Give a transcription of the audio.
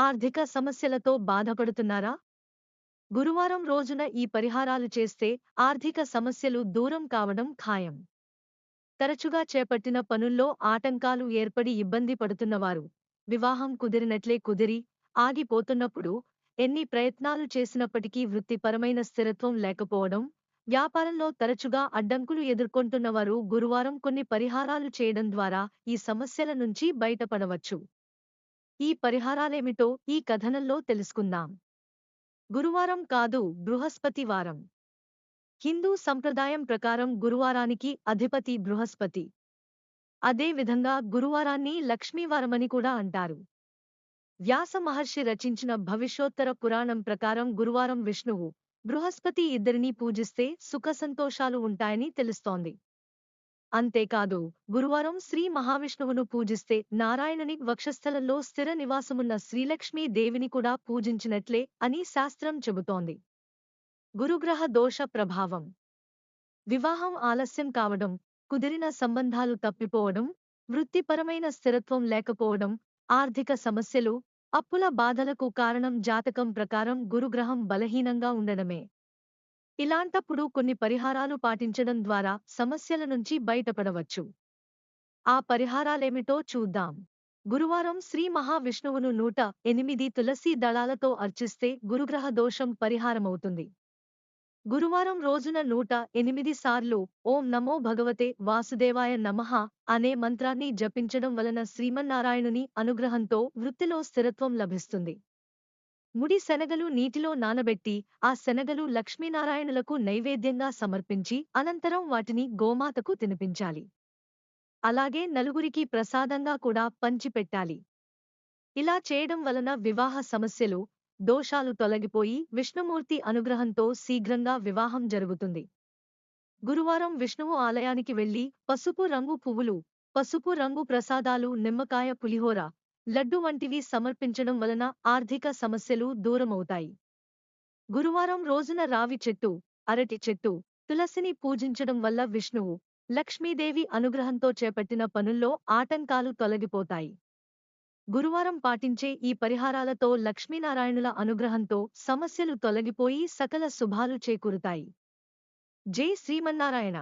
ఆర్థిక సమస్యలతో బాధపడుతున్నారా? గురువారం రోజున ఈ పరిహారాలు చేస్తే ఆర్థిక సమస్యలు దూరం కావడం ఖాయం. తరచుగా చేపట్టిన పనుల్లో ఆటంకాలు ఏర్పడి ఇబ్బంది పడుతున్నవారు, వివాహం కుదిరినట్లే కుదిరి, ఆగిపోతున్నప్పుడు, ఎన్ని ప్రయత్నాలు చేసినప్పటికీ వృత్తిపరమైన స్థిరత్వం లేకపోవడం, వ్యాపారంలో తరచుగా అడ్డంకులు ఎదుర్కొంటున్నవారు గురువారం కొన్ని పరిహారాలు చేయడం ద్వారా ఈ సమస్యల నుంచి బయటపడవచ్చు. ఈ పరిహారాలేమిటో ఈ కథనంలో తెలుసుకుందాం. గురువారం కాదు, బృహస్పతి వారం. హిందూ సంప్రదాయం ప్రకారం గురువారానికి అధిపతి బృహస్పతి. అదే విధంగా గురువారాన్ని లక్ష్మీవారమని కూడా అంటారు. వ్యాస మహర్షి రచించిన భవిష్యోత్తర పురాణం ప్రకారం గురువారం విష్ణువు, బృహస్పతి ఇద్దరినీ పూజిస్తే సుఖ సంతోషాలు ఉంటాయని తెలుస్తోంది. అంతేకాదు, గురువారం శ్రీ మహావిష్ణువును పూజిస్తే నారాయణుని వక్షస్థలంలో స్థిర నివాసమున్న శ్రీలక్ష్మీ దేవిని కూడా పూజించినట్లే అని శాస్త్రం చెబుతోంది. గురుగ్రహ దోష ప్రభావం. వివాహం ఆలస్యం కావడం, కుదిరిన సంబంధాలు తప్పిపోవడం, వృత్తిపరమైన స్థిరత్వం లేకపోవడం, ఆర్థిక సమస్యలు, అప్పుల బాధలకు కారణం జాతకం ప్రకారం గురుగ్రహం బలహీనంగా ఉండడమే. ఇలాంటప్పుడు కొన్ని పరిహారాలు పాటించడం ద్వారా సమస్యల నుంచి బయటపడవచ్చు. ఆ పరిహారాలేమిటో చూద్దాం. గురువారం శ్రీ మహావిష్ణువును 108 తులసీ దళాలతో అర్చిస్తే గురుగ్రహ దోషం పరిహారమవుతుంది. గురువారం రోజున 108 సార్లు ఓం నమో భగవతే వాసుదేవాయ నమః అనే మంత్రాన్ని జపించడం వలన శ్రీమన్నారాయణుని అనుగ్రహంతో వృత్తిలో స్థిరత్వం లభిస్తుంది. ముడి శనగలు నీటిలో నానబెట్టి, ఆ శనగలు లక్ష్మీనారాయణులకు నైవేద్యంగా సమర్పించి అనంతరం వాటిని గోమాతకు తినిపించాలి. అలాగే నలుగురికి ప్రసాదంగా కూడా పంచిపెట్టాలి. ఇలా చేయడం వలన వివాహ సమస్యలు, దోషాలు తొలగిపోయి విష్ణుమూర్తి అనుగ్రహంతో శీఘ్రంగా వివాహం జరుగుతుంది. గురువారం విష్ణువు ఆలయానికి వెళ్లి పసుపు రంగు పువ్వులు, పసుపు రంగు ప్రసాదాలు, నిమ్మకాయ పులిహోర, లడ్డు వంటివి సమర్పించడం వలన ఆర్థిక సమస్యలు దూరమవుతాయి. గురువారం రోజున రావి చెట్టు, అరటి చెట్టు, తులసిని పూజించడం వల్ల విష్ణువు, లక్ష్మీదేవి అనుగ్రహంతో చేపట్టిన పనుల్లో ఆటంకాలు తొలగిపోతాయి. గురువారం పాటించే ఈ పరిహారాలతో లక్ష్మీనారాయణుల అనుగ్రహంతో సమస్యలు తొలగిపోయి సకల శుభాలు చేకూరుతాయి. జై శ్రీమన్నారాయణ.